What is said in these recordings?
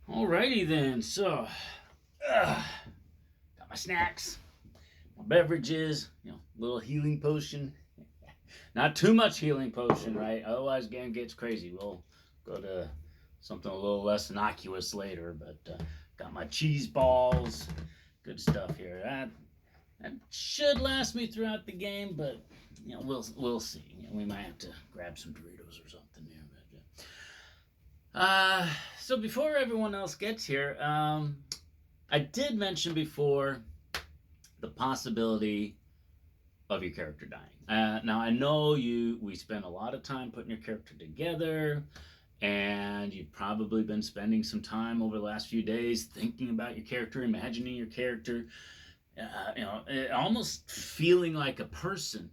Alrighty then. Got my snacks, my beverages, little healing potion. Not too much healing potion, right? Otherwise, game gets crazy. We'll go to something a little less innocuous later. But got my cheese balls. Good stuff here. That should last me throughout the game, but we'll see. We might have to grab some Doritos or something here. So before everyone else gets here, I did mention before the possibility of your character dying. Now I know we spent a lot of time putting your character together, and you've probably been spending some time over the last few days thinking about your character, imagining your character, almost feeling like a person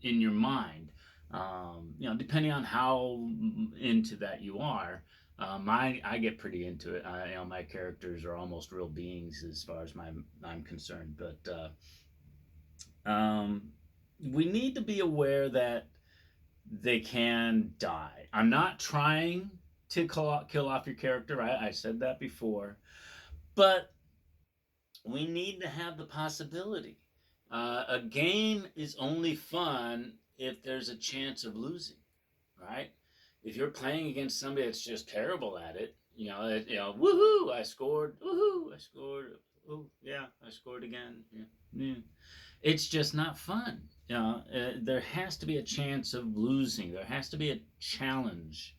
in your mind. Depending on how into that you are. I get pretty into it. My characters are almost real beings as far as I'm concerned. But we need to be aware that they can die. I'm not trying to kill off your character. I said that before, but we need to have the possibility. A game is only fun if there's a chance of losing, right? If you're playing against somebody that's just terrible at it, woohoo, I scored, woohoo, I scored, oh yeah, I scored again, yeah, yeah. It's just not fun. There has to be a chance of losing. There has to be a challenge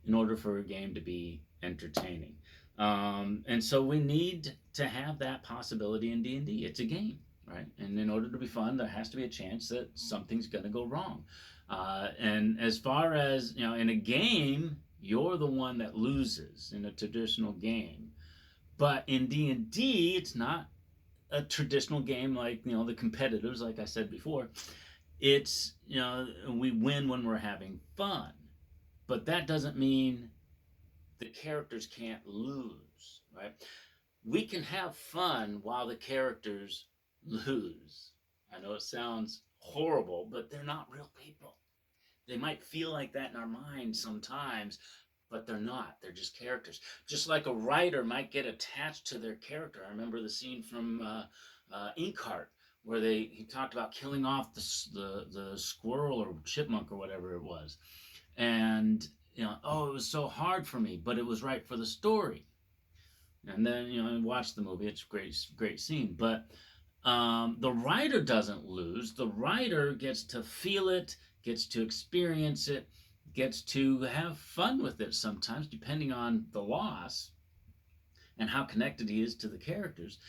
in order for a game to be entertaining. And so we need to have that possibility in D&D. It's a game, right? And in order to be fun, there has to be a chance that something's going to go wrong. And as far as, in a game, you're the one that loses in a traditional game. But in D&D, it's not a traditional game like, the competitors, like I said before. It's, we win when we're having fun. But that doesn't mean the characters can't lose, right? We can have fun while the characters lose. I know it sounds horrible, but they're not real people. They might feel like that in our minds sometimes, but they're not. They're just characters. Just like a writer might get attached to their character. I remember the scene from Inkheart where he talked about killing off the squirrel or chipmunk or whatever it was, and oh, it was so hard for me, but it was right for the story. And then watch the movie. It's a great scene, but the writer doesn't lose. The writer gets to feel it, gets to experience it, gets to have fun with it sometimes, depending on the loss and how connected he is to the characters.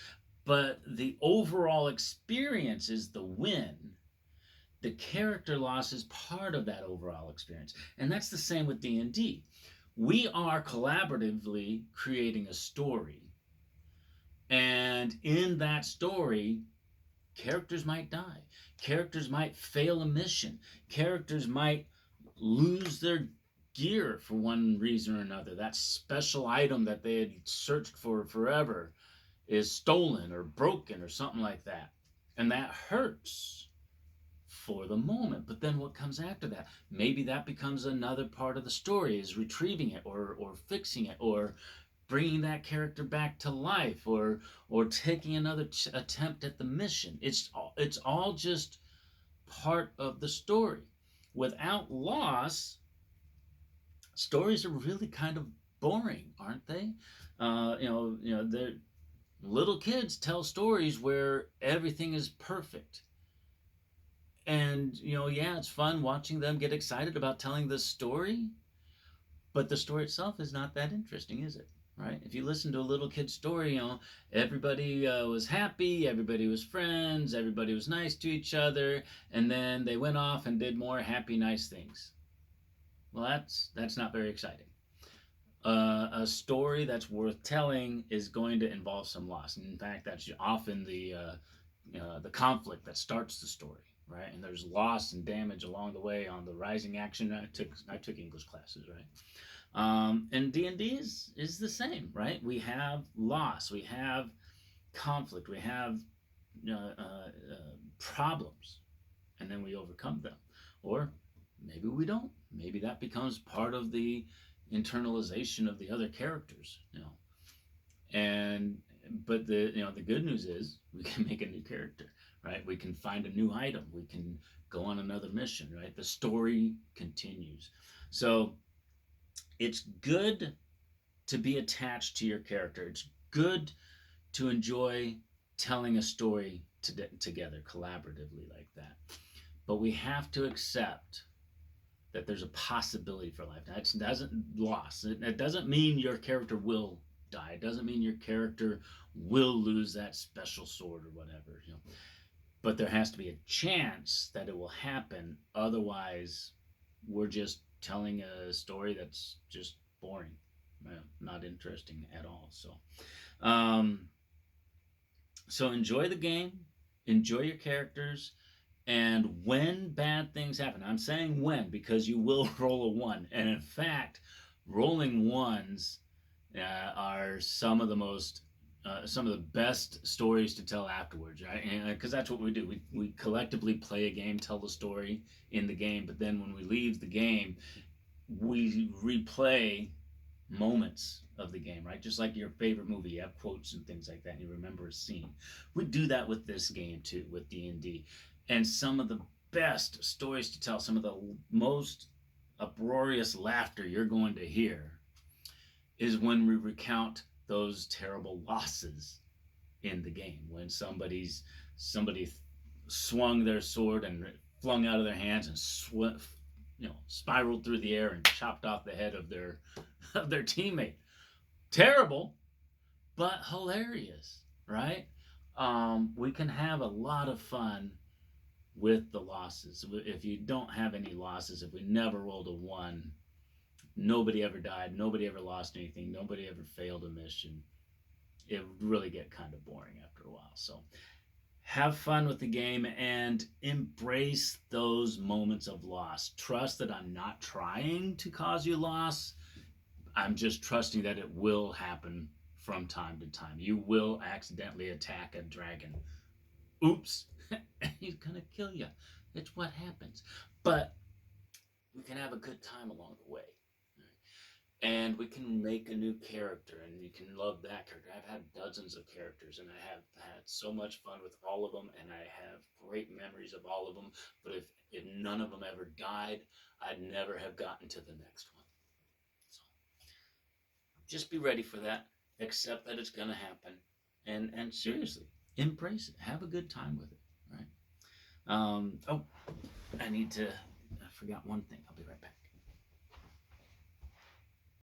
But the overall experience is the win. The character loss is part of that overall experience. And that's the same with D&D. We are collaboratively creating a story. And in that story, characters might die. Characters might fail a mission. Characters might lose their gear for one reason or another. That special item that they had searched for forever is stolen or broken or something like that. And that hurts for the moment. But then what comes after that? Maybe that becomes another part of the story, is retrieving it or fixing it or bringing that character back to life or taking another attempt at the mission. It's all just part of the story. Without loss, stories are really kind of boring, aren't they? They're little kids tell stories where everything is perfect. And yeah, it's fun watching them get excited about telling the story, but the story itself is not that interesting, is it? Right? If you listen to a little kid's story, everybody was happy, everybody was friends, everybody was nice to each other, and then they went off and did more happy, nice things. Well, that's not very exciting. A story that's worth telling is going to involve some loss. And in fact, that's often the conflict that starts the story, right? And there's loss and damage along the way on the rising action. I took English classes, right? And D&D is the same, right? We have loss, we have conflict, we have problems, and then we overcome them. Or maybe we don't. Maybe that becomes part of the internalization of the other characters. And but the good news is we can make a new character, right? We can find a new item. We can go on another mission, right? The story continues. So it's good to be attached to your character. It's good to enjoy telling a story together collaboratively like that. But we have to accept that there's a possibility for life. That doesn't loss. It doesn't mean your character will die. It doesn't mean your character will lose that special sword or whatever. But there has to be a chance that it will happen. Otherwise, we're just telling a story that's just boring, not interesting at all. Um, so enjoy the game, enjoy your characters, and when bad things happen, I'm saying when because you will roll a one. And in fact, rolling ones are some of the best stories to tell afterwards, right? Because that's what we do. We collectively play a game, tell the story in the game, but then when we leave the game, we replay moments of the game, right? Just like your favorite movie, you have quotes and things like that, and you remember a scene. We do that with this game too, with DnD, and some of the best stories to tell, some of the most uproarious laughter you're going to hear, is when we recount those terrible losses in the game. When somebody swung their sword and flung out of their hands and spiraled through the air and chopped off the head of their teammate. Terrible, but hilarious, right? We can have a lot of fun with the losses. If you don't have any losses, if we never rolled a one, nobody ever died, nobody ever lost anything, nobody ever failed a mission, it would really get kind of boring after a while. So have fun with the game and embrace those moments of loss. Trust that I'm not trying to cause you loss. I'm just trusting that it will happen from time to time. You will accidentally attack a dragon. Oops. He's going to kill you. It's what happens. But we can have a good time along the way. And we can make a new character and you can love that character. I've had dozens of characters and I have had so much fun with all of them and I have great memories of all of them. But if none of them ever died, I'd never have gotten to the next one. So just be ready for that. Accept that it's going to happen. And seriously, embrace it. Have a good time with it. Right? I forgot one thing. I'll be right back.